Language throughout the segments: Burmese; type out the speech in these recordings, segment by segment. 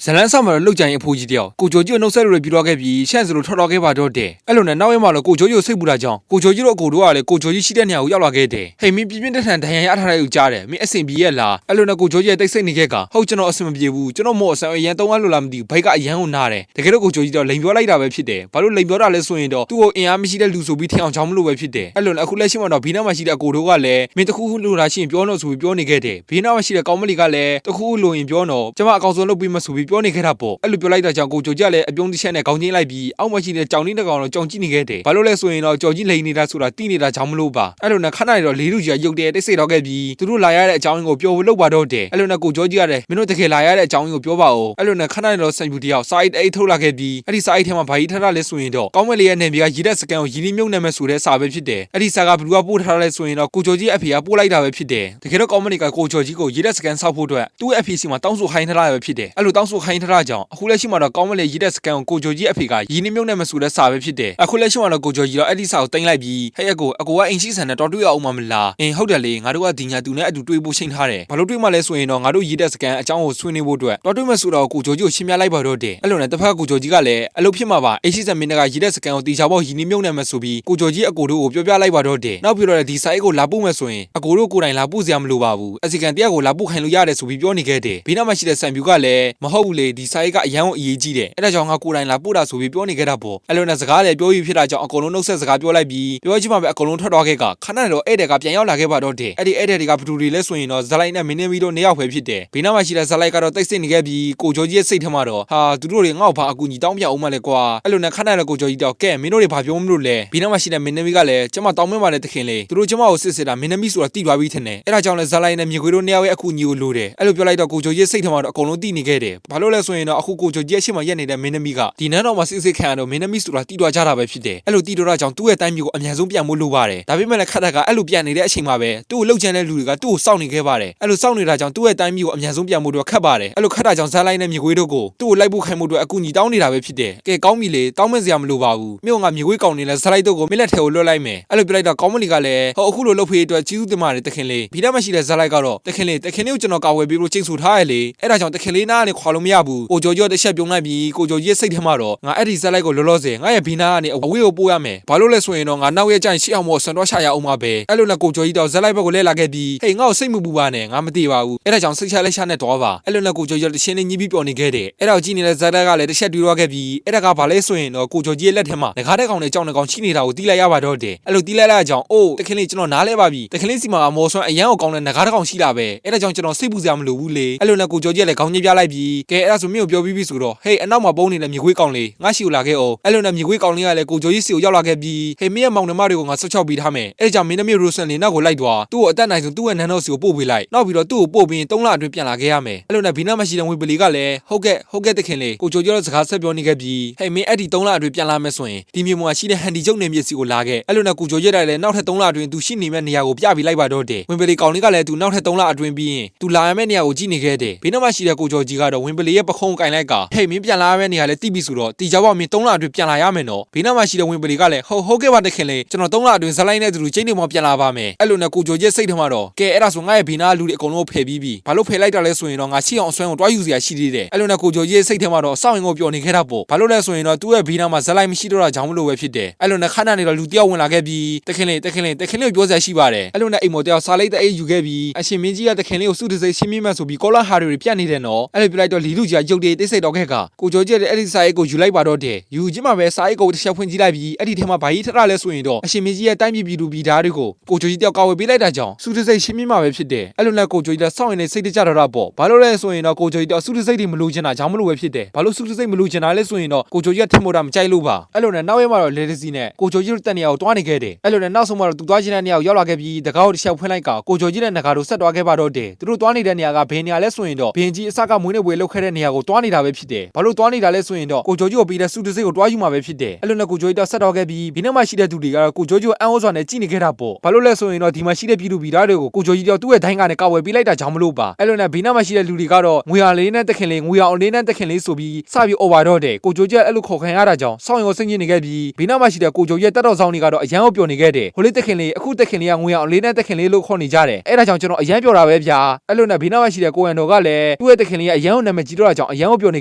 ဇလန်းဆောင်မှာလှုပ်ကြရင်အဖိုးကြီးတယောက်ကိုချိုကြီးကိုနှုတ်ဆက်လို့ပြီးတော့ခဲ့ပြီးရှန့်စလို့ထော်တော်ခဲ့ပါတော့တယ်အဲ့လိုနဲ့နောက်ရက်မှာတော့ကိုချိုကြီးကိုစိတ်ပူတာကြောင့်ကိုချိုကြီးတို့အကိုတို့ကလည်းကိုချိုကြီးရှိတဲ့နေရာကိုရောက်လာခဲ့တယ်ဟေးမင်းပြင်းပြင်းထန်ထန်ဒဏ်ရာရထားတဲ့ကိုကြားတယ်မင်းအဆင်ပြေရဲ့လားအဲ့လိုနဲ့ကိုချိုကြီးရဲ့တိတ်ဆိတ်နေခဲ့ကဟုတ်ကျွန်တော်အဆင်မပြေဘူးကျွန်တော်မော့အဆန်အရန်တုံးအားလို့လားမသိဘူးဘိုက်ကအရန်ကိုနားတယ်တကယ်တော့ကိုချိုကြီးတော့လိန်ပြောလိုက်တာပဲဖြစ်တယ်ဘာလို့လိန်ပြောတာလဲဆိုရင်တော့သူ့ကိုအင်အားမရှိတဲ့လူဆိုပြီးထင်အောင်ကြောင်းမလို့ပဲဖြစ်တယ်အဲ့လိုနဲ့အခုလက်ရှိမှာတော့ဘီနာမှာရှိတဲ့အကိုတို့ကလည်းမင်းတခုခုလိုတာရှိရင်ပြောတော့ဆိုပြီးပြောနေခဲ့တယ်ဘီနာမှာရှိတဲ့ကောင်းမလီကလည်းတခုခုလိုရင်ပြောတော့ကျွန်မအကောင်ဆုံးလုပ်ပြီးမှဆိုပြီးပြောနေခဲ့တာပေါ့အဲ့လိုပြောလိုက်တာကြောင့်ကိုချိုကြီးကလည်းအပြုံးတစ်ချက်နဲ့ခေါင်းချင်းလိုက်ပြီးအောက်မှာရှိတဲ့ကြောင်လေးတစ်ကောင်တော့ကြောင်ကြည့်နေခဲ့တယ်ဘာလို့လဲဆိုရင်တော့ကြော်ကြီးလိန်နေတာဆိုတာတိနေတာကြောင်မလို့ပါအဲ့လိုနဲ့ခဏနေတော့လေးလူကြီးကရုပ်တရက်တိတ်ဆိတ်တော့ခဲ့ပြီးသူတို့လာရတဲ့အကြောင်းရင်းကိုပြောဖို့လုပ်ပါတော့တယ်အဲ့လိုနဲ့ကိုချိုကြီးကလည်းမင်းတို့တကယ်လာရတဲ့အကြောင်းရင်းကိုပြောပါဦးအဲ့လိုနဲ့ခဏနေတော့ဆန်ပြူတယောက်စာအိတ်အိတ်ထုတ်လာခဲ့ပြီးအဲ့ဒီစာအိတ်ထဲမှာဘာကြီးထားတာလဲဆိုရင်တော့ကောင်းမလေးရဲ့နေပြည်ကရည်တဲ့စကန်ကိုရင်းနှီးမြုပ်နှံမဲ့ဆိုတဲ့စာပဲဖြစ်တယ်အဲ့ဒီစာကဘလူကပို့ထားလဲဆိုရင်တော့ကိုချိုကြီးအဖေကပို့လိုက်တာပဲဖြစ်တယ်တကယ်တော့ကောင်းမလေးကကိုချိုကြီးကိုရည်တဲ့စကန်ဆောက်ဖို့အတွက်သူ့ရဲ့အဖေစီမှာတောင်းဆိုခိုင်းထားတာပဲဖြစ်တယ်အဲ့လိုတောင်းဆိုခိုင်းထားတာကြောင့်အခုလက်ရှိမှာတော့ကောင်းမလေးရည်တဲ့စကန်ကိုကိုချိုကြီးအဖေကရင်းနှီးမြုပ်နှံမဲ့ဆိုတဲ့စာပဲဖြစ်တယ်အခုလက်ရှိမှာတော့ကိုချိုကြီးတော့အဲ့ဒီစာကိုတင်လိုက်ပြီးဟဲ့အကိုကအိမ်ရှိဆန်နဲ့တော်တွေ့ရအောင်မလားအင်းဟုတ်တယ်လေငါတို့ကဒီညာသူနဲ့အတူတွေ့ဖို့ချိန်ထားတယ်ဘာလို့တွေ့မှလဲဆိုရင်တော့ငါတို့ရည်တဲ့စကန်အကြောင်းကိုဆွေးနွေးဖို့အတွက်တော်တွေ့မဲ့ဆိုတော့ကိုချိုကြီးကိုရှင်းပြလိုက်ပါတော့တယ်အဲ့လိုနဲ့တစ်ဖက်ကကိုချိုကြီးကလည်းအလုပ်ဖြစ်မှာပါအိမ်ရှိဆန်မင်းကရည်တဲ့စကန်ကိုတီချာဖို့ရင်းနှီးမြုပ်နှံမဲ့ဆိုပြီးကိုချိုကြီးအကိုတို့ကိုပြောပြလိုက်ပါတော့တယ်နောက်ပြီးတော့ဒီစာအိတ်ကိုလာပို့မယ်ဆိုရင်အကိုတို့ကိုယ်တိုင်လာပို့စရာမလိုပါဘူးအစီကန်တရားကိုလာပို့ခိုင်းလို့ရတယ်ဆိုပြီးပြောနေခဲ့တယ်ဘေးနားမှာရှိတဲ့ဆန်ပြူကလည်းမဟုတ်ဘူးလေဒီစာအိတ်ကအရန်ကိုအရေးကြီးတယ်အဲ့ဒါကြောင့်ငါကိုယ်တိုင်လာပို့တာဆိုပြီးပြောနေခဲ့တာပေါ့အဲ့လိုနဲ့စကားလည်းပြောပြီးဖြစ်တာကြောင့်အကုန်လုံးနှုတ်ဆက်စကားပြောလိုက်ပြီးပြောချင်မှပဲအကုန်လုံးထွက်သွားခဲ့ကခဏနဲ့တော့ဧည့်သည်ကပြန်ရောက်လာခဲ့ပါတော့တယ်အဲ့ဒီဧည့်သည်တွေကဘသူတွေလဲဆိုရင်တော့ဇလိုက်နဲ့မင်းနေပြီးတော့နေရောက်ပဲဖြစ်တယ်ဘေးနားမှာရှိတဲ့ဇလိုက်ကတော့တိတ်ဆိတ်နေခဲ့ပြီးကိုချိုကြီးရဲ့စိတ်ထဲမှာတော့ဟာသူတို့တွေငါ့ကိုဘာအကူကြီးတောင်းပြအောင်မလဲကွာအဲ့လိုနဲ့ခဏနဲ့ကိုချိုကြီးတော့ကဲမင်းတို့တွေဘာပြောမလို့လဲဘေးနားမှာရှိတဲ့မင်းနေမီကလည်းကျမတောင်းမင်းပါနဲ့တခင်လေးသူတို့ကျမကိုစစ်စစ်တာမင်းနေမီဆိုတာတိသွားပြီးထင်တယ်အဲ့ဒါကြောင့်လဲဇလိုက်နဲ့မြေခွေတို့နေရာရဲ့အကူကြီးကိုလိုတယ်အဲ့လိုပြောလိုက်တော့ကိုချိုကြီးစိတ်ထဲမှာတော့အကုန်လုံးတိနေခဲ့တယ်ဘာလို့လဲဆိုရင်တော့အခုကိုချိုကြီးရဲ့ရှေ့မှာရက်နေတဲ့မင်းနေမီကဒီနန်းတော်မှာစစ်စစ်ခံရတော့မင်းနေမီဆိုတာတိသွားကြတာပဲဖြစ်တယ်အဲ့လိုတိတော့တာကြောင့်သူ့ရဲ့တိုင်းမျိုးကိုအမြန်ဆုံးပြန်ဖို့လိုပါတယ်ဒါပေမဲ့လည်းခက်တာကအဲ့လိုပြန်နေတဲ့အချိန်မှာပဲသူ့ကိုလှုပ်ချင်တဲ့လူတွေကသူ့ကိုစောင့်နေခဲ့ပါတယ်အဲ့လိုစောင့်နေတာကြောင့်သူ့ရဲ့တိုင်းမျိုးကိုအမြန်ဆုံးပြန်ဖို့တော့ခက်ပါတယ်အဲ့လိုခက်တာကြောင့်ဇက်လိုက်နဲ့မြေခွေးတို့ကိုသူ့ကိုလိုက်ဖို့ခိုင်းဖို့အတွက်အကူကြီးတောင်းနေတာပဲဖြစ်တယ်ကဲကောင်းပြီလေတောင်းမဲ့စရာမလိုပါဘူးမြို့ကမြေခွေးကောင်နေလဲဇက်လိုက်တို့ကိုမင်းလက်ထဲကိုလွှတ်လိုက်မယ်အဲ့လိုပြလိုက်တော့ကောင်းမလီကလည်းဟောအခုလိုလှုပ်ဖေးအတွက်ကြီးစုတင်ပါတယ်တခင်လေးဘီဒါမရှိတဲ့ဇက်လိုက်ကတော့တခင်လေးကိုကျွန်တော်ကာဝယ်ပေးလို့ချိန်ဆထားရလေအဲ့ဒါကြောင့်တခင်လေးနားကနေခွာလို့မရဘူးကိုကျော်ကျော်တစ်ချက်ပြုံးလိုက်ပြီးကိုကျော်ကြီးရဲ့စိတ်ထဲမှာတော့ငါအဲ့ဒီဇက်လိုက်ကိုလောလောဆယ်ငါရဲ့ဘီနာကနေအဝေးကိုပို့ရမယ်ဘာလို့လဲဆိုရင်တော့ငါနောက်ရဲ့ကြိုင်ရှေ့အောင်မော်ဆန်တော့ရှာရအောင်ပါပဲအဲ့လိုနဲ့ကိုကျော်ကြီးတော့ဇက်လိုက်ဘက်ကိုလဲလာခဲ့ပြီးဟေးငါ့ကိုစိတ်မပူပါနဲ့ငါမသိပါဘူးအဲ့ဒါကြောင့်စိတ်ချလက်ချနဲ့တော့ပါအဲ့လိုနဲ့ကိုကျော်ကြီးတရှင်းလေးညှိပြီးပြောနေခဲ့တယ်အဲ့ဒါကိုကြည့်နေတဲ့ဇက်လိုက်ကလည်းတစ်ချက်တွေးတော့ခဲ့ပြီးအဲ့ဒါကဘာလဲဆိုရင်တော့ကိုကျော်ကြီးရဲ့လက်ထဲမှာငကားတဲ့ကောင်နဲ့ကြောင်တဲ့ကောင်ချိနေတာကိုတီးလိုက်ရပါတော့တယ်အဲ့လိုတီးလိုက်ရကြောင်အိုးတခင်လေးကျွန်တော်နားလဲပါပြီတခင်လေးစီမှာမော်ဆွမ်းအရန်ကိုကောင်းတဲ့ငကားတဲ့ကောင်ရှိတာပဲအဲ့ဒါကြောင့်ကျွန်တော်စိတ်ပူစရာမလိုဘူးလေအဲ့လိုနဲ့ကိုကျော်ကြီးကလည်းခေါင်းကြီးပြလိုက်ပြီးကဲအဲ့ဒါဆိုမင်းကိုပြောပြီးဆိုတော့ဟေးအနောက်မှာပုံနေတဲ့မြေခွေးကောင်လေးငါရှိကိုလာခဲ့အောင်အဲ့လိုနဲ့မြေခွေးကောင်လေးကလည်းကိုကျော်ကြီးစီကိုရောက်လာခဲ့ပြီးဟေးမင်းရဲ့မောင်နှမတွေကိုငါဆော့ချောက်ပေးထားမယ်အဲ့ဒါကြောင့်မင်းသမီးရိုဆန်လင်နောက်ကိုလိုက်သွားသူ့ကိုအသက်နိုင်ဆုံးသူ့ရဲ့နန်းတော်စီကိုပို့ပေးလိုက်နောက်ပြီးတော့သူ့ကိုပို့ပြီး3လအတွင်းပြန်လာခဲ့ရမယ်အဲ့လိုနဲ့ဘီနာမရှိတဲ့ဝေပလီကလည်းဟုတ်ကဲ့တခင်လေးကိုချိုကျော်တော့စကားဆက်ပြောနေခဲ့ပြီးဟေးမင်းအဲ့ဒီ3လအတွင်းပြန်လာမယ်ဆိုရင်ဒီမြေပေါ်မှာရှိတဲ့ဟန်ဒီကျုပ်နေမြစ်စီကိုလာခဲ့အဲ့လိုနဲ့ကိုချိုကျော်လည်းနောက်ထပ်3လအတွင်းသူရှိနေမဲ့နေရာကိုပြပြီးလိုက်ပါတော့တယ်ဝေပလီကောင်လေးကလည်းသူနောက်ထပ်3လအတွင်းပြီးရင်သူလာရမယ့်နေရာကိုကြည့်နေခဲ့တယ်ဘီနာမရှိတဲ့ကိုချိုကြီးကတော့ဝေပလီရဲ့ပခုံးကင်လိုက်ကဟေးမင်းပြန်လာရမယ့်နေရာလည်းတိပြီဆိုတော့တီကြောက်မင်း3လအတွင်းပြန်လာရမယ်နော်ဘီနာမရှိတဲ့ဝေပလီကလည်းဟုတ်ကဲ့ပါတခင်လေးကျွန်တော်3လအတွင်းဇလိုက်နဲ့သူတို့ကျင်းနေမှပြန်လာပါမယ်အဲ့လိုနဲ့ကိုချိုကြီးစိတ်ထဲမှာတော့ကဲအဲ့ဒါဆိုငါရဲ့ဘီနာလူတွေအကုန်လုံးဖယ်ပြီးပြီဘာလို့ဖယ်လိုက်တာလဲဆိုရင်တော့ငါရှိအောင်အစွမ်းကိုတွားယူစရာရှိသေးတယ်အဲ့လိုနဲ့ကိုချိုကြီးစိတ်ထဲမှာတော့စောင့်ရင်ကိုပျော်နေခဲ့တာပေါ့ဘာလို့လဲဆိုရင်တော့သူ့ရဲ့ဘီနာမှာဇလိုက်မရှိတော့တာကြောင့်မလို့ပဲဖြစ်တယ်အဲ့လိုနဲ့ခဏနေတော့လူတယောက်ဝင်လာခဲ့ပြီးတခင်လေးကိုပြောစရာရှိပါတယ်အဲ့လိုနဲ့အိမ်မော်တယောက်စားလိုက်တဲ့အိမ်ယူခဲ့ပြီးအရှင်မင်းကြီးကတခင်လေးကိုစုတစိမ့်ရှင်းမိမှဆိုပြီးကောလာဟာတွေပြတ်နေတယ်နော်အဲ့လိုပြလိုက်တော့လီလူကြီးကရုပ်တည်တိတ်ဆိတ်တော့ခဲ့ကကိုချိုကြီးရဲ့အဲ့ဒီစာအိတ်ကိုယူလိုက်ပါတော့တယ်ယူချင်းမှာပဲစာအိတ်ကိုတစ်ချက်ဖွင့်ကြည့်လိုက်ပြီးအဲ့ဒီထဲမှာဘာကြီးထထလဲဆိုရင်တော့အရှင်မင်းကြီးရဲ့တိုင်းပြည်သူပြည်သားတွေကိုကိုချိုကြီးတယောက်ကာဝယ်ပေးလိုက်တာကြောင့်စုတစိမ့်ရှင်းမိမှပဲဖြစ်တယ်အဲ့လိုနဲ့ကိုချိုကြီးကစောင့်ရင်စိတ်တကြတော့တာပေါ့ဘာလို့လဲဆိုရင်တော့ကိုချိုကြီးတော့စုတစိမ့်တွေမလို့ချင်တာကြောင့်မလို့ပဲဖြစ်တယ်ဘာလို့စုတစိမ့်မလို့ချင်တာလဲဆိုရင်တော့ကိုချိုကြီးကထင်မို့တာမကြိုက်လို့ပါအဲ့လိုနဲ့နောက်ရက်မှာတော့လေတစီနဲ့ကိုချိုကြီးတို့တက်နေရကိုတွားနေခဲ့တယ်အဲ့လိုနဲ့နောက်ဆုံးမှာတော့သူတွားခြင်းတဲ့နေရာကိုရောက်လာခဲ့ပြီးတကားကိုတစ်ချက်ဖွင့်လိုက်ကကိုချိုကြီးနဲ့ငကားတို့ဆက်တွားခဲ့ပါတော့တယ်သူတို့တွားနေတဲ့နေရာကဘယ်နေရာလဲဆိုရင်တော့ဘင်ကြီးအစကမွေးနေဝေလောက်ခဲ့တဲ့နေရာကိုတွားနေတာပဲဖြစ်တယ်ဘာလို့တွားနေတာလဲဆိုရင်တော့ကိုချိုကြီးကိုပြီးတဲ့စုတစိမ့်ကိုတွားယူမှာပဲဖြစ်တယ်အဲ့လိုနဲ့ကိုချိုကြီးတော့ဆက်တော့ခဲ့ပြီးဒီနေ့မှရှိတဲ့သူတွေကတော့ကိုချိုကြီးကိုအံ့ဩစွာနဲ့ကြည့်နေခဲ့တာပေါ့ဘာလို့လဲဆိုရင်တော့ဒီမှာရှိတဲ့ပြည်သူပြည်သားတွေကိုကိုချိုကြီးတော့သူ့ရဲ့ဒိုင်းကနေကာဝယ်ပေးလိုက်တာကြောင့်မလို့ပါအဲ့လိုနဲ့ဘီနာမှာရှိတဲ့လူတွေကတော့ငွေရလေးနဲ့တခင်လေးငွေရအောင်လေးနဲ့တခင်လေးဆိုပြီးစပြီး over တော့တယ်ကိုချိုကြီးအဲ့လိုခေါ်ခံရတာကြောင့်စောင့်ရောစိတ်ညစ်နေခဲ့ပြီးဘီနာမှာရှိတဲ့ကိုချိုကြီးတက်တော်ဆောင်တွေကတော့အရန်ကိုပျော်နေခဲ့တယ်ဟိုလေးတခင်လေးအခုတခင်လေးကငွေရအောင်လေးနဲ့တခင်လေးလို့ခေါ်နေကြတယ်အဲ့ဒါကြောင့်ကျွန်တော်အရန်ပျော်တာပဲဗျာအဲ့လိုနဲ့ဘီနာမှာရှိတဲ့ကိုရန်တော်ကလည်းသူ့ရဲ့တခင်လေးကအရန်ကိုနာမည် ကြီးတော့ကြောင့်အရန်ကိုပြောနေ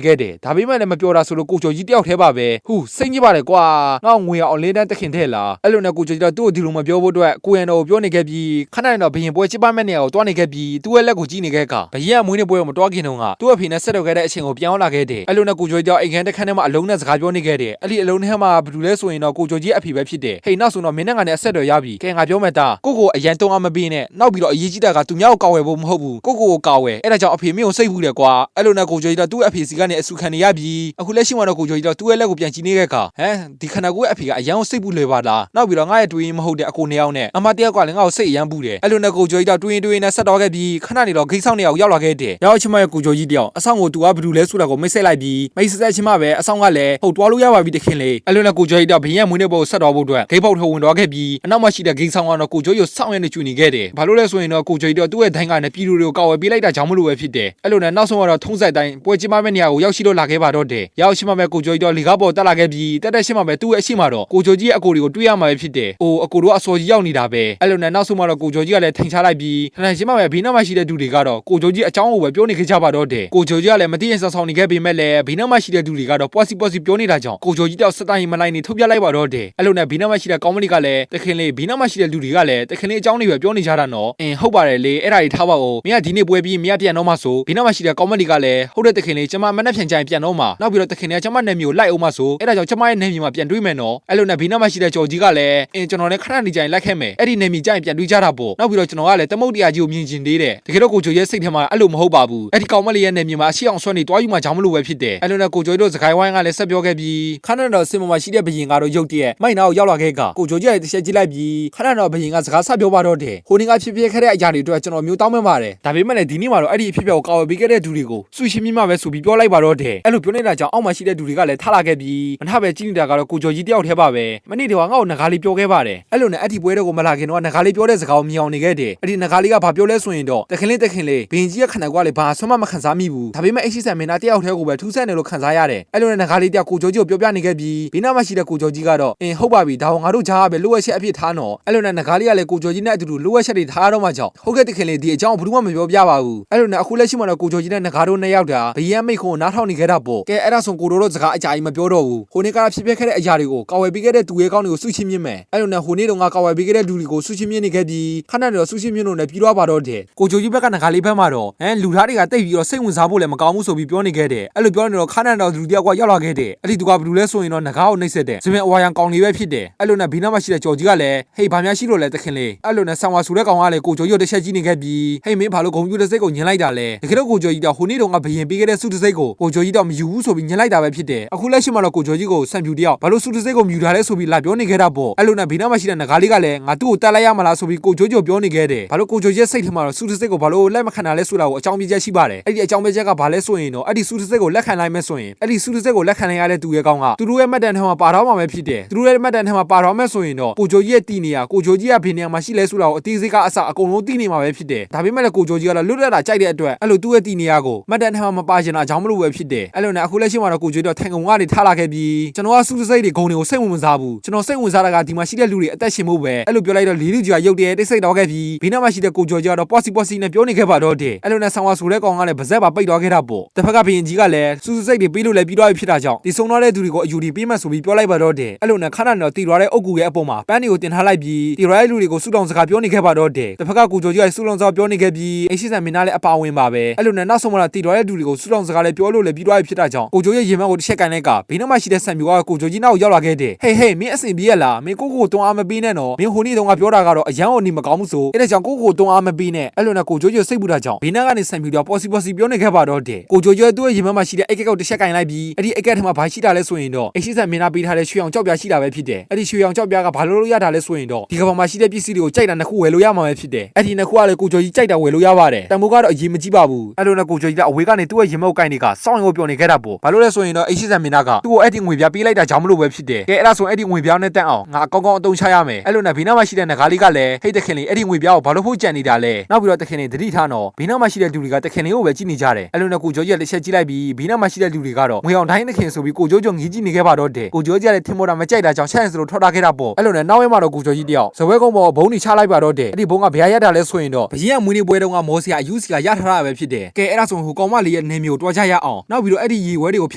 ခဲ့တယ်ဒါပေမဲ့လည်းမပြောတာဆိုလို့ကိုကျော်ကြီးတယောက်တည်းပါပဲဟူစိတ်ကြီးပါတယ်ကွာငါ့ငွေအောင်လင်းတန်းတခင်ထဲလားအဲ့လိုနဲ့ကိုကျော်ကြီးတော့သူ့ကိုဒီလိုမပြောဖို့အတွက်ကိုရန်တော်ကိုပြောနေခဲ့ပြီးခဏတော့ဘရင်ပွဲချစ်ပါမဲ့နေရာကိုတွားနေခဲ့ပြီးသူ့ရဲ့လက်ကိုကြည့်နေခဲ့ကဘရင်ကမွေးနေပွဲကိုမတွားခင်တုန်းကသူ့အဖေနဲ့ဆက်တော့ခဲ့တဲ့အချိန်ကိုပြောင်းလာခဲ့တယ်အဲ့လိုနဲ့ကိုကျော်ကြီးတော့အိမ်ခန်းတစ်ခန်းထဲမှာအလုံးနဲ့စကားပြောနေခဲ့တယ်အဲ့ဒီအလုံးထဲမှာဘယ်သူလဲဆိုရင်တော့ကိုကျော်ကြီးအဖေပဲဖြစ်တယ်ဟေးနောက်ဆိုတော့မင်းနဲ့ငါနဲ့အဆက်တော်ရပြီကဲငါပြောမယ်တာကိုအရန်တုံးအောင်မပေးနဲ့နောက်ပြီးတော့အရေးကြီးတာကသူများကိုကောက်ဝယ်ဖို့မဟုတ်ဘူးကိုကောက်ဝယ်အဲ့ဒါကြောင့်အဖေမင်းကိုစိတ်ဘူးတယ်ကွာအဲ့လိုနဲ့ကိုကျော်ကြီးတော့သူ့အဖေစီကနေအဆူခံနေရပြီအခုလက်ရှိမှာတော့ကိုကျော်ကြီးတော့သူ့ရဲ့လက်ကိုပြန်ကြည့်နေခဲ့ကဒီခဏကိုအဖေကအရန်ကိုစိတ်ဘူးလွယ်ပါလားနောက်ပြီးတော့ငါရဲ့တွေးရင်မဟုတ်တဲ့အကိုနှစ်ယောက်နဲ့အမတယောက်ကလည်းငါ့ကိုစိတ်အရန်ဘူးတယ်အဲ့လိုနဲ့ကိုကျော်ကြီးတော့တွေးရင်နဲ့ဆက်တော့ခဲ့ပြီးခဏနေတော့ဂိတ်ဆောင်နေအောင်ရောက်လာခဲ့တယ်ရောက်ချင်မရဲ့ကိုကျော်ကြီးတယောက်အဆောင်ကိုသူကဘယ်သူလဲဆိုတာကိုမိတ်ဆက်လိုက်ပြီးမိတ်ဆက်ချင်မှပဲအဆောင်ကလည်းဟုတ်တွားလို့ရပါပြီတခင်လေးအဲ့လိုနဲ့ကိုကျော်ကြီးတော့ဘရင်မွေးနေဖို့ဆက်တော့ဖို့အတွက်ဂိတ်ပေါက်ထဝင်တော့ခဲ့ပြီးအနောက်မှာရှိတဲ့ဂိတ်ဆောင်ကတော့ကိုကျော်ကြီးကိုစောင့်ရနေကျွနေခဲ့တယ်ဘာလို့လဲဆိုရင်တော့ကိုကျော်ကြီးတော့သူ့ရဲ့ဒိုင်းကနဲ့ပြည်သူတွေကိုကောက်ဝယ်ပေးလိုက်တာကြောင့်မလို့ပဲဖြစ်တယ်အဲ့လိုနဲ့နောက်ဆုံးကတော့ထုံးစက်တိုင်းပွဲကျင်းပမဲ့နေရာကိုရောက်ရှိလို့လာခဲ့ပါတော့တယ်ရောက်ရှိမှပဲကိုကျော်ကြီးတော့လေကားပေါ်တက်လာခဲ့ပြီးတက်ရှိမှပဲသူ့ရဲ့အရှိမှတော့ကိုကျော်ကြီးရဲ့အကိုတွေကိုတွေ့ရမှာပဲဖြစ်တယ်အိုးအကိုတို့အစော်ကြီးရောက်နေတာပဲအဲ့လိုနဲ့နောက်ဆုံးမှတော့ကိုကျော်ကြီးကလည်းထိန်ချလိုက်ပြီးထိုင်ရှိမှပဲဘေးနားမှာရှိတဲ့သူတွေကတော့ကိုကျော်ကြီးအကြောင်းကိုပဲပြောနေခဲ့ကြပါတော့တယ်ကိုကျော်ကြီးကလည်းမသိရင်ဆောင်နေခဲ့ပေမဲ့လည်းဘေးနားမှာရှိတဲ့သူတွေကတော့ပွားစီပြောနေတာကြောင့်ကိုကျော်ကြီးတော့စတိုင်းမလိုက်နေထုတ်ပြလိုက်ပါတော့တယ်အဲ့လိုနဲ့ဘေးနားမှာရှိတဲ့ကောင်းမလီကလည်းတခင်လေးဘေးနားမှာရှိတဲ့လူတွေကလည်းတခင်လေးအကြောင်းတွေပဲပြောနေကြတာနော်ဟုတ်ပါတယ်လေအဲ့ဒါကြီးထားပါဦးမင်းကဒီနေ့ပွဲပြီးမင်းကပြန်တော့မှဆိုဘေးနားမှာရှိတဲ့ကောင်းမလီကလည်းဟုတ်တဲ့တခင်လေးကျမမနဲ့ဖြန်ကြိုင်ပြန်တော့မှနောက်ပြီးတော့တခင်လေးကကျမနယ်မြေကိုလိုက်အောင်မှဆိုအဲ့ဒါကြောင့်ကျမရဲ့နယ်မြေမှာပြန်တွေးမယ်နော်အဲ့လိုနဲ့ဘေးနားမှာရှိတဲ့ကျော်ကြီးကလည်းကျွန်တော်လည်းခဏနေကြိုင်လိုက်ခဲ့မယ်အဲ့ဒီနယ်မြေကြိုင်ပြန်တွေးကြတာပေါ့နောက်ပြီးတော့ကျွန်တော်ကလည်းတမုတ်တရားကြီးကိုမြင်ကျင်သေးတယ်တကယ်တော့ကိုကျော်ရဲ့စိတ်ထဲမှာအဲ့လိုမဟုတ်ပါဘူးအဲ့ဒီကောင်းမလီရဲ့နယ်မြေမှာအရှိအောင်ဆွဲနေတွားယူမှကြောင်းမလို့ပဲဖြစ်တယ်အဲ့လိုနဲ့ကိုကျော်တို့စကိုင်းဝိုင်းကလည်းဆက်ပြောခဲ့ပြီးခဏတော့စင်ပေါ်မှာရှိတဲ့ဘရင်ကတော့ရုတ်တရက်မိုက်နာကိုရောက်လာခဲ့ကကိုကျော်ကြီးရဲ့တစ်ချက်ကြည့်လိုက်ပြီးခဏတော့ဘရင်ကစကားဆက်ပြောပါတော့တယ်ဟိုနေ့ကဖြစ်ခဲ့တဲ့အရာတွေအတွက်ကျွန်တော်မျိုးတောင်းမှပါတယ်ဒါပေမဲ့လည်းဒီနေ့မှာတော့အဲ့ဒီအဖြစ်အပျက်ကိုကာဝယ်ပေးခဲ့တဲ့သူတွေကိုစုရှင်းမြင့်မှပဲဆိုပြီးပြောလိုက်ပါတော့တယ်အဲ့လိုပြောနေတာကြောင့်အောက်မှာရှိတဲ့သူတွေကလည်းထလာခဲ့ပြီးမထပဲကြည့်နေတာကတော့ကိုကျော်ကြီးတယောက်တည်းပါပဲမနေ့တော့ငါ့ကိုငကားလေးပြောခဲ့ပါတယ်အဲ့လိုနဲ့အဲ့ဒီပွဲတွေကိုမလာခင်တော့ငကားလေးပြောတဲ့စကားကိုမြင်အောင်နေခဲ့တယ်အဲ့ဒီငကားလေးကဘာပြောလဲဆိုရင်တော့တခင်လေးဘင်ကြီးရဲ့ခန္ဓာကိုယ်ကလည်းဘာဆွမ်းမခံစားမိဘူးဒါပေမဲ့အရှိဆန်မင်းသားတယောက်တည်းကိုပဲထူးဆန်းတယ်လို့ခံစားရတယ်အဲ့လိုနဲ့ငကားလေးတယောက်ကိုကျော်ကြီးကိုပြောပြနေခဲ့ပြီးဘေးနားမှာရှိတဲ့ကိုကျော်ကြီးကတော့ဟုတ်ပါပြီဒါကိုငါတို့ကြားပဲလိုအပ်ချက်အဖြစ်ထားနော်အဲ့လိုနဲ့ငကားလေးကလည်းကိုကျော်ကြီးနဲ့အတူတူလိုအပ်ချက်တွေထားတော့မှကြောင့်ဟုတ်ကဲ့တခင်လေးဒီအကြောင်းဘယ်သူမှမပြောပြပါဘူးအဲ့လိုနဲ့အခုလက်ရှိမှာတော့ကိုကျော်ကြီးနဲ့ငကားတို့နှစ်ယောက်တာဘရင်မိတ်ခွန်းကိုနားထောင်နေခဲ့တာပေါ့ကဲအဲ့ဒါဆိုကိုတို့စကားအကြာကြီးမပြောတော့ဘူးဟိုနေ့ကဖြစ်ခဲ့တဲ့အရာတွေကိုကာဝယ်ပေးခဲ့တဲ့သူရဲ့ကောင်းတွေကိုစုချင်းမြင့်မယ်အဲ့လိုနဲ့ဟိုနေ့တော့ငါကာဝယ်ပေးခဲ့တဲ့လူတွေကိုစုချင်းမြင့်နေခဲ့ပြီးခဏတော့စုချင်းမြင့်လို့လည်းပြီးတော့ပါတော့တယ်ကိုကျော်ကြီးဘက်ကငကားလေးဘက်မှာတော့လူသားတွေကတိတ်ပြီးတော့စိတ်ဝင်စားဖို့လည်းမကောင်းဘူးဆိုပြီးပြောနေခဲ့တယ်အဲ့လိုပြောနေတော့ခဏတော့လူတယောက်ကရောက်လာခဲ့တယ်အဲ့ဒီသူကဘယ်လိုလဲဆိုရင်တော့ငကားကိုနှိပ်စက်တယ်ဇမင်အဝါရံကောင်လေးပဲဖြစ်တယ်အဲ့လိုနဲ့ဘေးနားမှာရှိတဲ့ကျော်ကြီးကလည်းဟေးဘာများရှိလို့လဲတခင်လေးအဲ့လိုနဲ့ဆံဝါဆူတဲ့ကောင်ကလည်းကိုကျော်ကြီးကိုတစ်ချက်ကြည့်နေခဲ့ပြီးဟေးမင်းဘာလို့ဂုံပြူတဲ့စိတ်ကိုညင်လိုက်တာလဲတကယ်တော့ကိုကျော်ကြီးတော့ဟိုနေ့တော့ငါဘရင်ပေးခဲ့တဲ့စုတစိတ်ကိုကိုကျော်ကြီးတော့မယူဘူးဆိုပြီးညင်လိုက်တာပဲဖြစ်တယ်အခုလက်ရှိမှာတော့ကိုကျော်ကြီးကိုစံပြူတယောက်ဘာလို့စုတစိတ်ကိုမြူထားလဲဆိုပြီးလာပြောနေခဲ့တာပေါ့အဲ့လိုနဲ့ဘေးနားမှာရှိတဲ့ငကားလေးကလည်းငါသူ့ကိုတက်လိုက်ရမလားဆိုပြီးကိုကျော်ကြီးကိုပြောနေခဲ့တယ်ဘာလို့ကိုကျော်ကြီးစိတ်ထဲမှာတော့စုတစိတ်ကိုဘာလို့လက်မခံတာလဲဆိုတာကိုအကြောင်းပြချက်ရှိပါတယ်အဲ့ဒီအကြောင်းပြချက်ကဘာလဲဆိုရင်တော့အဲ့ဒီစုတစိတ်ကိုလက်ခံလိုက်မယ်ဆိုရင်အဲ့ဒီစုတစိတ်ကိုလက်ခံနိုင်ရတဲ့သူရဲ့ကောင်းကသူတို့ရဲ့မှတ်တမ်းထဲမှာပါတော့မှာပဲဖြစ်တယ်သူတို့ရဲ့မှတ်တမ်းထဲမှာပါတော့မယ်ဆိုရင်တော့ကိုကျော်ကြီးရဲ့တီနေရကိုကျော်ကြီးကဘယ်နေရာမှာရှိလဲဆိုတာကိုအသေးစိတ်ကအစအကုန်လုံးသိနေမှာပဲဖြစ်တယ်ဒါပေမဲ့လည်းကိုကျော်ကြီးကတော့လွတ်လပ်တာကြိုက်တဲ့အတွက်အဲ့လိုသူ့ရဲ့တီနေရကိုမှတ်တမ်းထဲမှာမပါချင်တာအကြောင်းမလို့ပဲဖြစ်တယ်အဲ့လိုနဲ့အခုလက်ရှိမှာတော့ကိုကျော်ကြီးတော့ထိုင်ကုန်ကနေထားလာခဲ့ပြီးကျွန်တော်ကစုတစိတ်တွေဂုံတွေကိုစိတ်ဝင်စားဘူးကျွန်တော်စိတ်ဝင်စားတာကဒီမှာရှိတဲ့လူတွေအသက်ရှင်ဖို့ပဲအဲ့လိုပြောလိုက်တော့လေးလူကြီးကရုတ်တရက်တိတ်ဆိတ်တော့ခဲ့ပြီးဘေးနားမှာရှိတဲ့ကိုကျော်ကြီးကတော့ပေါ့စီနဲ့ပြောနေခဲ့ပါတော့တယ်အဲ့လိုနဲ့ဆောင်းဝါဆိုတဲ့ကောင်ကလည်းဗဇက်ပါပိတ်တော့ခဲ့တာပေါ့တစ်ဖက်ကဘရင်ကြီးကလည်းစုတစိတ်တွေပြီးလို့လည်းပြီးတော့ဖြစ်တာကြောင့်ဒီဆုံးသွားတဲ့သူတွေကိုအယူဒီပေးမှဆိုပြီးပြောလိုက်ပါတော့တယ်အဲ့လိုနဲ့ခဏတော့တီရွာတဲ့အုပ်ကူရဲ့အပေါ်မှာပန်းတွေကိုတင်ထားလိုက်ပြီးတီရွာရဲ့လူတွေကိုစုတောင်စကားပြောနေခဲ့ပါတော့တယ်တစ်ဖက်ကကိုကျော်ကြီးကစုတောင်စကားပြောနေခဲ့ပြီးအရှိဆန်မင်းသားလည်းအပါဝင်ပါပဲအဲ့လိုနဲ့နောက်ဆုံးမှတော့တီရွာရဲ့လူတွေကိုစုတောင်စကားလည်းပြောလို့လည်းပြီးတော့ဖြစ်တာကြောင့်ကိုကျော်ရဲ့ရင်မကိုတစ်ချက်ကန်လိုက်ကဘေးနားမှာရှိတဲ့ဆန်ပြူကကိုကျော်ကြီးနောက်ရောက်လာခဲ့တယ်ဟေးမင်းအဆင်ပြေရလားမင်းကိုတွန်းအားမပေးနဲ့နော်မင်းဟိုနေ့တုန်းကပြောတာကတော့အရန်ကိုနေမကောင်းဘူးဆိုအဲ့ဒါကြောင့်ကိုတွန်းအားမပေးနဲ့အဲ့လိုနဲ့ကိုကျော်ကြီးစိတ်ပူတာကြောင့်ဘေးနားကနေဆန်ပြူတော့ပေါ့စီပြောနေခဲ့ပါတော့တယ်ကိုကျော်ကြီးသူ့ရဲ့ရင်မမှာရှိတဲ့အိတ်ကောက်တစ်ချက်ကန်လိုက်ပြီးအဲ့ဒီအိတ်ကက်ထဲမှာဘာရှိတာလဲဆိုရင်တော့အရှိဆန်မင်းသားပေးထားတဲ့ရွှေအောင်ကြောက်ပြားရှိတာပဲဖြစ်တယ်အဲ့ဒီရွှေအောင်ကြောက်ပြားကဘာလို့ရတာလဲဆိုရင်တော့ဒီကဘာမှာရှိတဲ့ပစ္စည်းတွေကိုကြိုက်တာနှစ်ခုဝယ်လို့ရမှာပဲဖြစ်တယ်အဲ့ဒီနှစ်ခုကလည်းကိုကျော်ကြီးကြိုက်တာဝယ်လို့ရပါတယ်တန်ဖိုးကတော့အရေးမကြီးပါဘူးအဲ့လိုနဲ့ကိုကျော်ကြီးကအဝေးကနေသူ့ရဲ့ရင်မုတ်ကိုင်းတွေကစောင့်ရုံပြောနေခဲ့တာပေါ့ဘာလို့လဲဆိုရင်တော့အရှိဆန်မင်းသားကသူ့ကိုအဲ့ဒီငွေပြားပေးလိုက်တာကြောင့်မလို့ပဲဖြစ်တယ်ကဲအဲ့ဒါဆိုအဲ့ဒီငွေပြားနဲ့တန်းအောင်ငါအကောင်းအသုံးချရမယ်အဲ့လိုနဲ့ဘေးနားမှာရှိတဲ့ငကားလေးကလည်းဟိတ်တခင်လေးအဲ့ဒီငွေပြားကိုဘာလို့ဖို့ကြံနေတာလဲနောက်ပြီးတော့တခင်လေးသတိထားတော့ဘေးနားမှာရှိတဲ့လူတွေကတခင်လေးကိုပဲကြည့်နေကြတယ်အဲ့လိုနဲ့ကိုကျော်ကြီးကလက်ချက်ကြည့်လိုက်ပြီးဘေးနားမှာရှိတဲ့လူတွေကတော့ငွေအောင်တိုင်းတခင်ဆိုပြီးကိုကျော်ငီးကြည့်နေခဲ့ပါတော့တယ်ကိုကျော်ကြီးကလည်းထင်မောတာမကြိုက်တာကြောင့်ချက်ဆိုလို့ထွက်ထားခဲ့တာပေါ့အဲ့လိုနဲ့နောက်ဝဲမှာတော့ကိုကျော်ကြီးတယောက်ဇဝဲကုန်းပေါ်ဘုံတွေချလိုက်ပါတော့တယ်အဲ့ဒီဘုံကဘရားရတာလဲဆိုရင်တော့ဘရင်ကမွေးနေ့ပွဲတုန်းကမော်စရာအယူစီကရထားတာပဲဖြစ်တယ်ကဲအဲ့ဒါဆိုဟိုကောင်မလေးရဲ့ ရဲ့နေမျိုးတွားကြရအောင်နောက်ပြီးတော့အဲ့ဒီရေဝဲတွေကိုဖ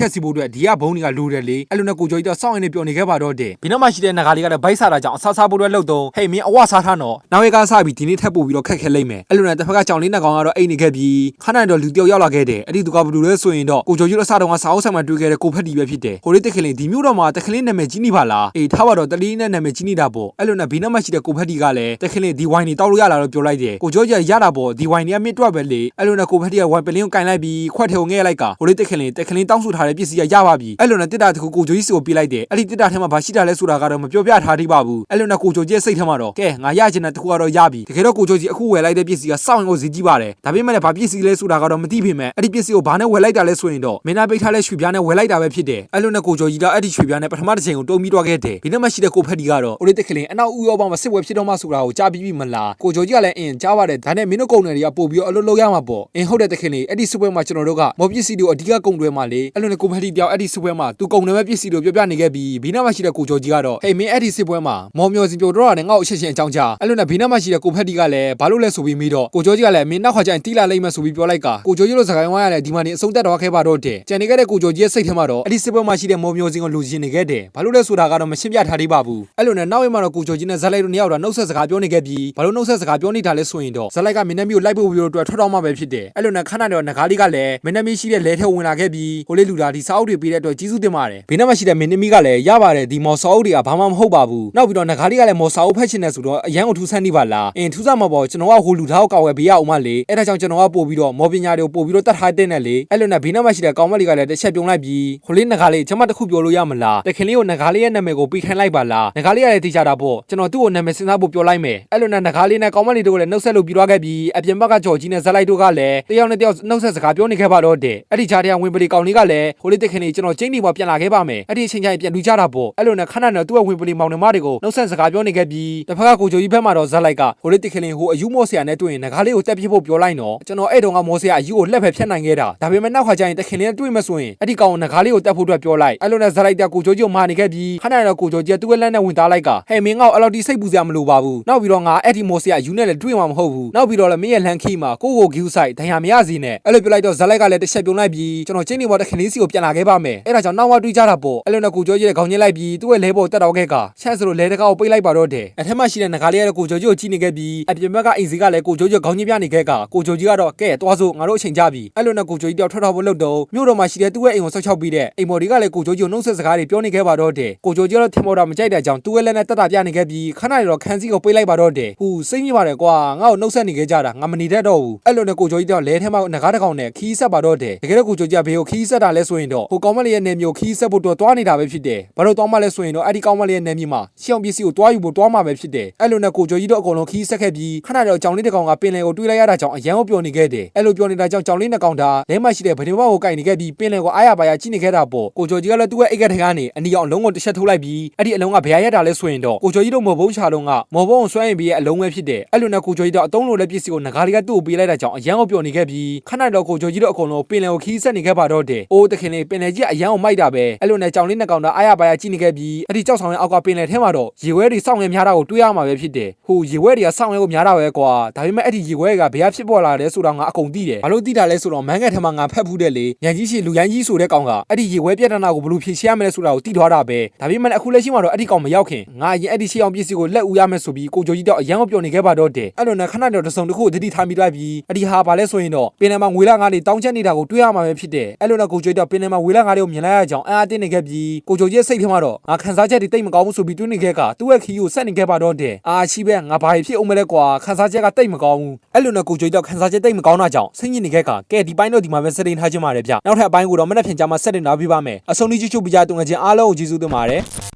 ျက်ဆီးဖို့အတွက်ဒီကဘုံတွေကလိုတယ်လေအဲ့လိုနဲ့ကိုကျော်ကြီးတော့စောင့်ရင်းနဲ့ပျော်နေခဲ့ပါတော့တယ်ဘီနောက်မှရှိတဲ့နဂါလေးကတော့ဘိုက်စားတာကြောင့်အဆာဖို့အတွက်လှုပ်တော့ဟေးမင်းအဝစားထားတော့နောက်ရကစားပြီးဒီနေ့ထပ်ပို့ပြီးတော့ခက်ခဲလိုက်မယ်အဲ့လိုနဲ့တစ်ဖက်ကကြောင်လေးနှစ်ကောင်ကတော့အိတ်နေခဲ့ပြီးခဏတော့လူတယောက်ရောက်လာခဲ့တယ်အဲ့ဒီသူကဘလူလဲဆိုရင်တော့ကိုကျော်ကြီးတို့အစားတော့ကစာအုပ်ဆိုင်မှာတွေ့ခဲ့တဲ့ကိုဖက်တီပဲဖြစ်တယ်ဟိုလေးတက်ခလင်းဒီမျိုးတော့မှတက်ခလင်းနာမည်ကြီးနေပါလားအေးထားပါတော့တလီနဲ့နာမည်ကြီးနေတာပေါ့အဲ့လိုနဲ့ဘီနောက်မှရှိတဲ့ကိုဖက်တီကလည်းတက်ခလင်းဒီဝိုင်းနေတောက်လို့ရလာတော့ပြောလိုက်တယ်ကိုကျော်ကြီးရတာပေါ့ဒီဝိုင်းနေအမြင့်တွက်ပဲလေအဲ့လိုနဲ့ကိုဖက်တီကဝိုင်းပလင်းကိုကင်လိုက်ပြီးခွက်ထဲကိုငဲ့လိုက်ကဟိုလေးတက်ခလင်းတောင်းဆိုထားတဲ့ပစ္စည်းရပါပြီအဲ့လိုနဲ့တစ်တာတခုကိုကျော်ကြီးစီကိုပြေးလိုက်တယ်အဲ့ဒီတစ်တာထဲမှာဘာရှိတာလဲဆိုတာကတော့မပြောပြထားသေးပါဘူးအဲ့လိုနဲ့ကိုကျော်ကြီးစိတ်ထဲမှာတော့ကဲငါရချင်တဲ့တခုကတော့ရပြီတကယ်တော့ကိုကျော်ကြီးအခုဝယ်လိုက်တဲ့ပစ္စည်းကစောင့်ရင်ကိုဈေးကြီးပါတယ်ဒါပေမဲ့လည်းဘာပစ္စည်းလဲဆိုတာကတော့မသိပေမဲ့အဲ့ဒီပစ္စည်းကိုဘာနဲ့ဝယ်လိုက်တာလဲဆိုရင်တော့မင်းသားပိတ်ထားတဲ့ရွှေပြားနဲ့ဝယ်လိုက်တာပဲဖြစ်တယ်အဲ့လိုနဲ့ကိုကျော်ကြီးကအဲ့ဒီရွှေပြားနဲ့ပထမတစ်ချိန်ကိုတုံးပြီးတော့ခဲ့တယ်ဒီနေ့မှရှိတဲ့ကိုဖက်တီကတော့အိုလေးတက်ခလင်းအနောက်ဦးရောပေါင်းမှာစစ်ပွဲဖြစ်တော့မှဆိုတာကိုကြားပြီးပြီမလားကိုကျော်ကြီးကလည်းအင်းကြားပါတယ်ဒါနဲ့မင်းတို့ကုံနယ်တွေကပို့ပြီးတော့အလုပ်လုပ်ရမှာပေါ့အင်းဟုတ်တဲ့တက်ခလင်းအဲ့ဒီစစ်ပွဲမှာကျွန်တော်တို့ကမော်ပစ္စည်းတွေအဓိကကုံတွဲမှာလေအဲ့လိုနဲ့ကိုဖက်တီတယောက်အဲ့ဒီစစ်ပွဲမှာသူကုံနယ်ပဲပစ္စည်းတွေပြောပြနေခဲ့ပြီးဘီနာမှာရှိတဲ့ကိုကျော်ကြီးကတော့ဟေးမင်းအဲ့ဒီစစ်ပွဲမှာမော်မျောစီပြိုတော့တာနဲ့ငါ့ကိုအချက်ချင်းအကြောင်းကြားအဲ့လိုနဲ့ဘီနာမှာရှိတဲ့ကိုဖက်တီကလည်းဘာလို့လဲဆိုပြီးမိတော့ကိုကျော်ကြီးကလည်းမင်းနောက်ခါကျရင်တီးလာလိမ့်မယ်ဆိုပြီးပြောလိုက်ကကိုကျော်ကြီးတို့စကိုင်းဝိုင်းရတယ်ဒီမှာနေအဆုံးသက်တော့ခဲ့ပါတော့တဲ့ကြံနေခဲ့တဲ့ကိုကျော်ကြီးရဲ့စိတ်ထဲမှာတော့အဲ့ဒီစစ်ပွဲမှာရှိတဲ့မော်မျောစင်ကိုလူချင်းနေခဲ့တယ်ဘာလို့လဲဆိုတာကတော့မရှင်းပြထားသေးပါဘူးအဲ့လိုနဲ့နောက်ရက်မှာတော့ကိုကျော်ကြီးနဲ့ဇက်လိုက်တို့နှစ်ယောက်တော့နှုတ်ဆက်စကားပြောနေခဲ့ပြီးဘာလို့နှုတ်ဆက်စကားပြောနေတာလဲဆိုရင်တော့ဇက်လိုက်ကမင်းသမီးကိုလိုက်ဖို့ပြီးတော့ထွက်တော့မှပဲဖြစ်တယ်အဲ့လိုနဲ့ခဏတော့ငကားလေးကလည်းမင်းသမီးရှိတဲ့လဲထဲဝင်လာခဲ့ပြီးဟိုလေးလူသားဒီစာအုပ်တွေပေးတဲ့အတွက်ကျေးဇူးတင်ပါတယ်ဘေးနားမှာရှိတဲ့မင်းသမီးကလည်းရပါတယ်ဒီမော်စာအုပ်တွေကဘာမှမဟုတ်ပါဘူးနောက်ပြီးတော့ငကားလေးကလည်းမော်စာအုပ်ဖတ်ချင်တယ်ဆိုတော့အရန်ကိုထူးဆန်းနေပါလားအင်းထူးဆန်းမှာပေါ့ကျွန်တော်ကဟိုလူသားကိုကောက်ဝယ်ပေးရအောင်မလေအဲ့ဒါကြောင့်ကျွန်တော်ကပို့ပြီးတော့မော်ပညာတွေကိုပို့ပြီးတော့တတ်ထားတဲ့နဲ့လေအဲ့လိုနဲ့ဘေးနားမှာရှိတဲ့ကောင်မလေးကလည်းတစ်ချက်ပြုံးလိုက်ပြီးဟိုလေးငကားလေးကျွန်မတစ်ခုပြောလို့ရမလားတခင်လေးကိုငကားလေးရဲ့နာမည်ကိုပေးခိုင်းလိုက်ပါလားငကားလေးကလည်းသိကြတာပေါ့ကျွန်တော်သူ့ကိုနာမည်စဉ်းစားဖို့ပြောလိုက်မယ်အဲ့လိုနဲ့ငကားလေးနဲ့ကောင်မလေးတို့ကလည်းနှုတ်ဆက်လို့ပြီးသွားခဲ့ပြီးအပြင်ဘက်ကကြော်ကြီးနဲ့ဇက်လိုက်တို့ကလည်းတယောက်နဲ့တယောက်နှုတ်ဆက်စကားပြောနေခဲ့ပါတော့တဲ့အဲ့ဒီကြားထဲကဝင်ပလီကောင်လေးကလည်းဟိုလေးတခင်လေးကျွန်တော်ကျင်းနေပေါ်ပြန်လာခဲ့ပါမယ်အဲ့ဒီအချိန်ကျရင်ပြန်လူကြတာပေါ့အဲ့လိုနဲ့ခဏနဲ့သူ့ရဲ့ဝင်ပလီမောင်နှမတွေကိုနှုတ်ဆက်စကားပြောနေခဲ့ပြီးတစ်ဖက်ကကိုချိုကြီးဘက်မှာတော့ဇက်လိုက်ကဟိုလေးတခင်လေးဟိုအယူမော့ဆရာနဲ့တွေ့ရင်ငကားလေးကိုတက်ပြဖို့ပြောလိုက်တော့ကျွန်တော်အဲ့တုန်းကမော်ဆရာအယူကိုလှက်ဖက်ဖြတ်နိုင်ခဲ့တာဒါပေမဲ့နောက်ခါကျရင်တခင်လေးနဲ့တွေ့မှဆိုရင်အဲ့ဒီကောင်ငကားလေးကိုတက်ဖို့အတွက်ပြောလိုက်အဲ့လိုနဲ့ဇက်လိုက်တဲ့ကိုချိုကြီးကိုမာနေခဲ့ပြီးခဏနဲ့တော့ကိုချိုကြီးကသူ့ရဲ့လက်နဲ့ဝင်သားလိုက်ကဟဲ့မင်းငါ့ကိုအဲ့လောက်ထိစိတ်ပူစရာမလိုပါဘူးနောက်ပြီးတော့ငါအဲ့ဒီမော်ဆရာအယူနဲ့လည်းတွေ့မှာမဟုတ်ဘူးနောက်ပြီးတော့လည်းမင်းရဲ့လန်ခီမှာကိုကိုဂူးဆိုင်ဒဏ်ရာမရစီနဲ့အဲ့လိုပြောလိုက်တော့ဇက်လိုက်ကလည်းတစ်ချက်ပြုံးလိုက်ပြီးကျွန်တော်ကျင်းနေပေါ်တခင်လေးစီကိုပြန်လာခဲ့ပါမယ်အဲ့ဒါကြောင့်နောက်မှတွေ့ကြတာပေါ့အဲ့လိုနဲ့ကိုချိုကြီးရဲ့ခေါင်းချင်းလိုက်ပြီးသူ့ရဲ့လဲပေါ်တက်တော့ခဲ့ကချမ်းစလို့လဲတကောက်ကိုပိတ်လိုက်ပါတော့တယ်အထက်မှရှိတဲ့ငကားလေးရဲ့ကိုချိုကြီးကိုကြည့်နေခဲ့ပြီးအပြင်ဘက်ကအိမ်စီကလည်းကိုချိုကြီးခေါင်းချင်းပြနေခဲ့ကကိုချိုကြီးကတော့ကဲသွားစို့ငါတို့အချိန်ကြပြီအဲ့လိုနဲ့ကိုချိုကြီးတယောက်ထွက်တော့ဖို့လုပ်တော့မြို့တော်မှာရှိတဲ့သူ့ရဲ့အိမ်ကိုဆောက်ချောက်ပြီးတဲ့အိမ်မော်ဒီကလည်းကိုချိုကြီးကိုနှုတ်ဆက်စကားတွေပြောနေခဲ့ပါတော့တယ်ကိုချိုကြီးကတော့ထင်မော်တာမကြိုက်တဲ့ကြောင့်သူ့ရဲ့လက်နဲ့တက်တာပြနေခဲ့ပြီးခဏရတော့ခန်းစီကိုပိတ်လိုက်ပါတော့တယ်ဟူစိတ်ညစ်ပါတယ်ကွာငါ့ကိုနှုတ်ဆက်နေခဲ့ကြတာငါမနေတတ်တော့ဘူးအဲ့လိုနဲ့ကိုချိုကြီးတယောက်လဲထဲမှာငကားတစ်ကောင်နဲ့ခီးဆက်ပါတော့တယ်တကယ်တော့ကိုချိုကြီးကဘေးကိုခီးဆက်တာလဲဆိုရင်တော့ဟိုကောင်မလေးရဲ့နေမျိုးခီးဆက်ဖို့တော့တွားနေတာပဲဖြစ်တယ်ဘာလို့တွားမှလဲဆိုရင်တော့အဲ့ဒီကောင်မလေးရဲ့နေမျိုးမှာရှောင်းပစ္စည်းကိုတွားယူဖို့တွားမှာပဲဖြစ်တယ်အဲ့လိုနဲ့ကိုချိုကြီးတို့အကုန်လုံးခီးဆက်ခဲ့ပြီးခဏတော့ကြောင်လေးတစ်ကောင်ကပင်လယ်ကိုတွေးလိုက်ရတာကြောင့်အရန်ကိုပျော်နေခဲ့တယ်အဲ့လိုပျော်နေတာကြောင့်ကြောင်လေးနှစ်ကောင်ဒါလဲမှရှိတဲ့ဗဒင်ဘကိုကိုက်နေခဲ့ပြီးပင်လယ်ကိုအားရပါရကြည့်နေခဲ့တာပေါ့ကိုချိုကြီးကလည်းသူ့ရဲ့အိတ်ကထဲကနေအနီအောင်အလုံးကိုတစ်ချက်ထုတ်လိုက်ပြီးအဲ့ဒီအလုံးကဘယ်ရရတာလဲဆိုရင်တော့ကိုချိုကြီးတို့မော်ဘုံချလုံးကမော်ဘုံကိုဆွဲရင်ပြီးရဲ့အလုံးပဲဖြစ်တယ်အဲ့လိုနဲ့ကိုချိုကြီးတို့အတုံးလိုတဲ့ပစ္စည်းကိုငကားလေးကသူ့ကိုပေးလိုက်တာကြောင့်အရန်ကိုပျော်နေခဲ့ပြီးခဏတော့ကိုချိုကြီးတို့အကုန်လုံးပင်လယ်ကိုခီးဆက်နေခဲ့ပါတော့တယ်အိုးတခင်လေးပင်လယ်ကြီးအရန်ကိုမိုက်တာပဲအဲ့လိုနဲ့ကြောင်လေးနှစ်ကောင်ဒါအားရပါရကြည့်နေခဲ့ပြီးအဲ့ဒီကြောက်ဆောင်ရဲ့အောက်ကပင်လယ်ထဲမှာတော့ရေဝဲတွေစောင့်ရများတာကိုတွေးရမှာပဲဖြစ်တယ်ဟိုရေဝဲတွေကစောင့်ရကိုများတာပဲကွာဒါပေမဲ့အဲ့ဒီရေဝဲကဘယ်ဖြစ်ပေါ်လာလဲဆိုတာငါအကုန်သိတယ်ဘာလို့သိတာလဲဆိုတော့မန်းငယ်ထဲမှာငါဖတ်ဖူးတယ်လေညံကြီးရှိလူရိုင်းကြီးဆိုတဲ့ကောင်ကအဲ့ဒီရေဝဲပြဿနာကိုဘယ်လိုဖြေရှင်းရမလဲဆိုတာကိုသိသွားတာပဲဒါပေမဲ့အခုလက်ရှိမှာတော့အဲ့ဒီကောင်မရောက်ခင်ငါအရင်အဲ့ဒီရှေ့အောင်ပစ္စည်းကိုလက်ဦးရမယ်ဆိုပြီးကိုချိုကြီးတော့အရန်ကိုပြောနေခဲ့ပါတော့တယ်အဲ့လိုနဲ့ခဏတော့တစုံတစ်ခုတတိထားမိသွားပြီးအဲ့ဒီဟာဘာလဲဆိုရင်တော့ပင်လယ်မှာငွေလာငါးတွေတောင်းချက်နေတာကိုတွေးရမှာပဲဖြစ်တယ်အဲ့လိုနဲ့ကိုချိုကြီးတော့ပင်လယ်မှာငွေလာငါးတွေကိုမြင်လိုက်ရကြောင်းအားတင်းနေခဲ့ပြီးကိုချိုကြီးရဲ့စိတ်ထဲမှာတော့ငါခန်းစားချက်တွေတိတ်မကောင်းဘူးဆိုပြီးတွေးနေခဲ့ကသူ့ရဲ့ခီးကိုဆက်နေခဲ့ပါတော့တယ်အာရှိပဲငါဘာဖြစ်အောင်မလဲကွာခန်းစားချက်ကတိတ်မကောင်းဘူးအဲ့လိုနဲ့ကိုချိုကြီးတော့ခန်းစားချက်တိတ်မကောင်းတာကြောင့်စိတ်ညစ်နေခဲ့ကကဲဒီပိုင်းတော့ဒီမှာပဲစတင်ထားခြင်းပါတယ်ဗျနောက်ထပ်အပိုင်းကိုတော့မနေ့ဖြန်ကြမှာဆက်တင်လာပြပါမယ်အဆုံးထိချစ်ချုပ်ပြကြတဲ့ငွေချင်းအားလုံးကိုကျေးဇူးတင်ပါတယ်